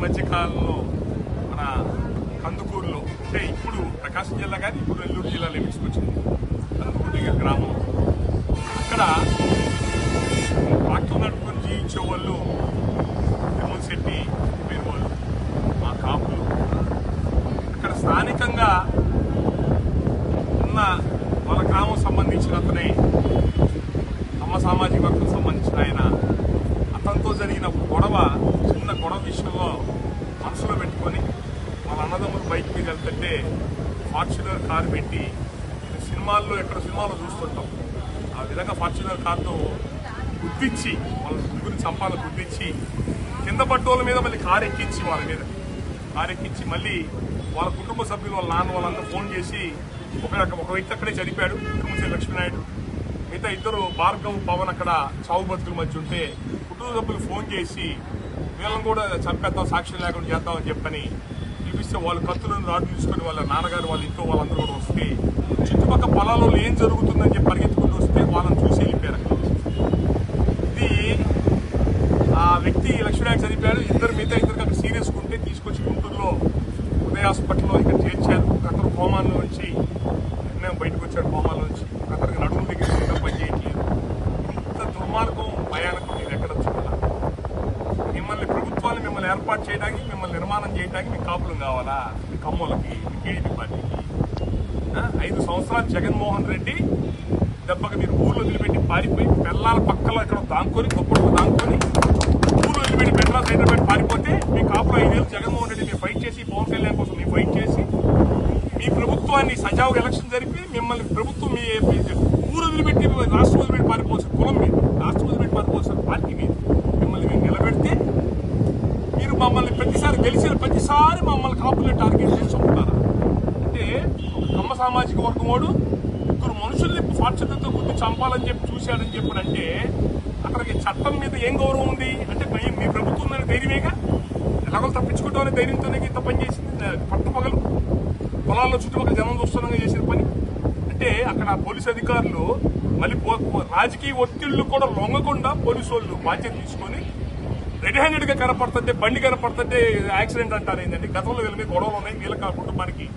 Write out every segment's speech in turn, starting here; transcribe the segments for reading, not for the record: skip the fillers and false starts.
మధ్యకాలంలో మన కందుకూరులో అంటే ఇప్పుడు ప్రకాశం జిల్లా కానీ ఇప్పుడు నెల్లూరు జిల్లాలో తీసుకొచ్చింది కందుకూరు దగ్గర గ్రామం. అక్కడ ట్రాక్టర్ నడుపుకొని జీవించే వాళ్ళు తిమ్మల శెట్టి పేరు వాళ్ళు మా కాపులు. అక్కడ స్థానికంగా ఉన్న వాళ్ళ గ్రామం సంబంధించిన అతనే అమ్మ సామాజిక వర్గం సంబంధించిన ఆయన. అతనితో జరిగిన గొడవ చిన్న గొడవ విషయంలో మనసులో పెట్టుకొని వాళ్ళ అన్నదమ్ములు బైక్ మీద వెళ్తుంటే ఫార్చునర్ కారు పెట్టి సినిమాల్లో ఎక్కడ సినిమాలో చూస్తుంటాం ఆ విధంగా ఫార్చునర్ కారుతో గుద్దిచ్చి వాళ్ళ ముగ్గురిని చంపాలని గుద్దిచ్చి కింద పడ్డోళ్ళ మీద మళ్ళీ కారు ఎక్కించి వాళ్ళ మీద కారు ఎక్కించి మళ్ళీ వాళ్ళ కుటుంబ సభ్యులు వాళ్ళ నాన్న వాళ్ళంతా ఫోన్ చేసి ఒక వ్యక్తి అక్కడే చనిపోయాడు, కుటుంబ లక్ష్మీనాయుడు. మిగతా ఇద్దరు భార్గవ్ పవన్ అక్కడ చావు బతుకుల మధ్య ఉంటే కుటుంబ సభ్యులు ఫోన్ చేసి వీళ్ళని కూడా చంపేద్దాం, సాక్ష్యం లేకుండా చేద్దామని చెప్పని చూపిస్తే వాళ్ళు కత్తులను రాడు తీసుకొని వాళ్ళ నాన్నగారు వాళ్ళ ఇంట్లో వాళ్ళందరూ కూడా వస్తే చుట్టుపక్కల పొలాల్లో ఏం జరుగుతుందని చెప్పి పరిగెత్తుకుంటూ వస్తే వాళ్ళని చూసి వెళ్ళిపోయారు. ఇది ఆ వ్యక్తి లక్ష్మీనాయుడు చనిపోయాడు. మిగతా ఇద్దరికి అక్కడ సీరియస్ ఉంటే తీసుకొచ్చి గుంటూరులో ఉదయ హాస్పిటల్లో ఇక్కడ చేర్చారు. అతను కోమాల నుంచి బయటకు వచ్చాడు. కోమాల నుంచి అతనికి నడుము దగ్గర పని చేయట్లేదు. ఇంత దుర్మార్గం భయానకం మీరు ఎక్కడ చూడాలి? మిమ్మల్ని ఏర్పాటు చేయడానికి, మిమ్మల్ని నిర్మాణం చేయడానికి మీకు కాపులం కావాలా? మీ కమ్మలకి, మీ టీడీపీ పార్టీకి 5 సంవత్సరాలు జగన్మోహన్ రెడ్డి దెబ్బకి మీరు ఊర్లో వదిలిపెట్టి పారిపోయి పిల్లల పక్కలో ఇక్కడ దాంకొని గొప్పలు దాంకొని ఊర్లో వదిలిపెట్టి మెడ్రాస్ హైదరాబాద్ పారిపోతే మీ కాపులో 5 ఏళ్ళు జగన్మోహన్ రెడ్డి మీరు ఫైట్ చేసి పవన్ కళ్యాణ్ కోసం మీరు ఫైట్ చేసి మీ ప్రభుత్వాన్ని సజావుగా ఎలక్షన్ జరిపి మిమ్మల్ని ప్రభుత్వం మీ ఊరు వదిలిపెట్టి రాష్ట్రం వదిలిపెట్టి పారిపోవచ్చు కులం మీద, రాష్ట్రం వదిలిపెట్టి పారిపోవచ్చు పార్టీ మీద మిమ్మల్ని మీరు నిలబెడితే మీరు మమ్మల్ని గెలిచిన ప్రతిసారి మమ్మల్ని కాపులే టార్గెట్ చేసి చంపుతారా? అంటే ఒక కమ్మ సామాజిక వర్గం వాడు 3 మనుషుల్ని ఫార్చునర్తో గుర్తు చంపాలని చెప్పి చూశాడని చెప్పాడంటే అక్కడికి చట్టం మీద ఏం గౌరవం ఉంది? అంటే మీ ప్రభుత్వం ఉందని ధైర్యమేగా, ఎలాగో తప్పించుకుంటామని ధైర్యంతోనే ఇంత పని చేసింది. పట్టపగలు పొలాల్లో చుట్టుపక్కల జనం చూస్తున్నాగా చేసిన పని. అంటే అక్కడ పోలీసు అధికారులు మళ్ళీ రాజకీయ ఒత్తిళ్లు కూడా లొంగకుండా పోలీసు వాళ్ళు బాధ్యత తీసుకొని రెడీ హ్యాండెడ్ గా కనపడుతుంటే బండి కనపడుతుంటే యాక్సిడెంట్ అంటారు. ఏంటంటే గతంలో వీళ్ళ మీద గొడవలు ఉన్నాయి. వీళ్ళ కుటుంబానికి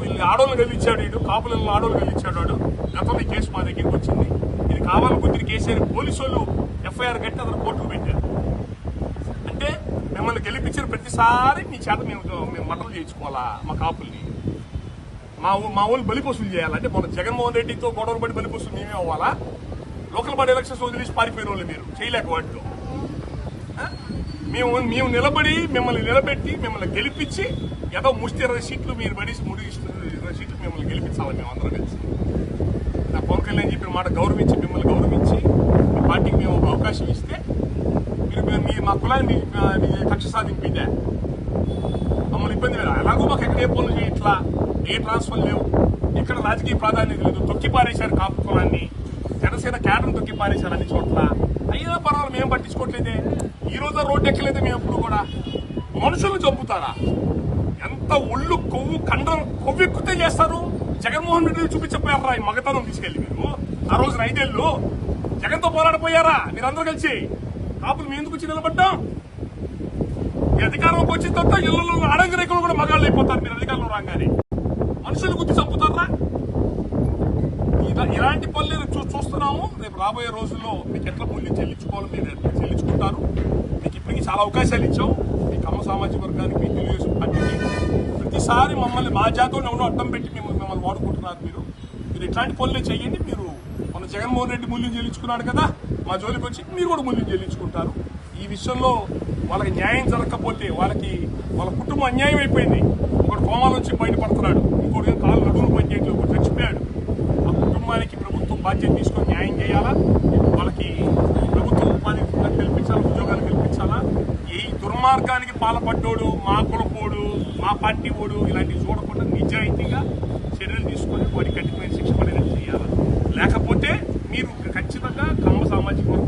వీళ్ళు ఆడోళ్ళు కలిగించాడు, ఇటు కాపులను ఆడోళ్ళు కలిగించాడు వాడు. గతంలో కేసు మా దగ్గరికి వచ్చింది. ఇది కావాలి బుద్ధిని కేసీఆర్ పోలీసు వాళ్ళు ఎఫ్ఐఆర్ కట్టి అతను కోర్టుకు పెట్టారు. అంటే మిమ్మల్ని గెలిపించిన ప్రతిసారి మీ చేత మేము మటలు చేయించుకోవాలా? మా కాపుల్ని మా వాళ్ళు బలిపశువులు చేయాలంటే మన జగన్మోహన్ రెడ్డితో గొడవలు పడి బలిపశువులు మేమే అవ్వాలా? లోకల్ బాడీ ఎలక్షన్స్ వదిలేసి పారిపోయిన వాళ్ళు మీరు చేయలేక వాటిలో మేము నిలబడి మిమ్మల్ని నిలబెట్టి మిమ్మల్ని గెలిపించి ఏదో ముష్టి 20 సీట్లు మీరు పడేసి 20 సీట్లు మిమ్మల్ని గెలిపించాలి. మేము అందరం కలిసి నా పవన్ కళ్యాణ్ చెప్పిన మాట గౌరవించి మిమ్మల్ని గౌరవించి మీ పార్టీకి మేము ఒక అవకాశం ఇస్తే మీరు మా కులాన్ని కక్ష సాధింపిందే మమ్మల్ని ఇబ్బంది లేదు. ఎలాగో మాకు ఎక్కడ ఏ పనులు చేయట్లా, ఏ ట్రాన్స్ఫర్ లేవు, ఎక్కడ రాజకీయ ప్రాధాన్యత లేదు. తొక్కి పారేశారు కాపు కులాన్ని, జనసేన కేడర్ని తొక్కి పారేశారు అన్ని చోట్ల. అయినా పర్వాలేదు, మేము పట్టించుకోవట్లేదే. ఈ రోజు రోడ్డు ఎక్కలేదు మేము ఎప్పుడు కూడా. మనుషులను చంపుతారా? ఎంత ఒళ్ళు కొవ్వు కండరం కొవ్వెక్కుతే చేస్తారు. జగన్మోహన్ రెడ్డి చూపించపోయారా ఈ మగతనం తీసుకెళ్లి? మీరు ఆ రోజు 5 ఏళ్ళు జగన్తో పోరాడిపోయారా మీరందరూ కలిసి? కాపులు మేము ఎందుకు వచ్చి నిలబడ్డాం? ఈ అధికారంలోకి వచ్చిన తర్వాత ఇళ్లలో అడంగరేకులు కూడా మగాళ్ళు అయిపోతారు. మీరు అధికారంలో రాగానే మనుషులు గుర్తి చంపుతారా? ఇలాంటి పనులు చూస్తున్నాము. రేపు రాబోయే రోజుల్లో మీకు ఎట్లా మూల్యం చెల్లించుకోవాలి మీరు చెల్లించుకుంటారు. మీకు ఇప్పటికీ చాలా అవకాశాలు ఇచ్చాం. మీ కమ్మ సామాజిక వర్గానికి, మీ తెలుగుదేశం పార్టీకి ప్రతిసారి మమ్మల్ని మా జాతీయ ఎవరో అడ్డం పెట్టి మిమ్మల్ని వాడుకుంటున్నారు. మీరు ఇట్లాంటి పనులే చేయండి. మీరు మన జగన్మోహన్ రెడ్డి మూల్యం చెల్లించుకున్నాడు కదా, మా జోలికి వచ్చి మీరు కూడా మూల్యం చెల్లించుకుంటారు. ఈ విషయంలో వాళ్ళకి న్యాయం జరగకపోతే వాళ్ళ కుటుంబం అన్యాయం అయిపోయింది. ఒకడు కోమాల నుంచి బయటపడుతున్నాడు, ఇంకోటి కాలు నడువులు పనిచేయట్లేదు, ఒకటి చచ్చిపోయాడు. ఆ కుటుంబానికి ప్రభుత్వం బాధ్యత తీసుకొని న్యాయం చేయాలా? వాళ్ళకి ప్రభుత్వం ఉపాధి కల్పించాలా, ఉద్యోగాలు కల్పించాలా? ఈ దుర్మార్గానికి పాల్పడ్డోడు, మా కులపోడు, మా పార్టీ ఓడు ఇలాంటివి చూడకుండా నిజాయితీగా చర్యలు తీసుకొని వాడికి కఠినమైన శిక్ష పడేలా చేయాలా? లేకపోతే సామాజిక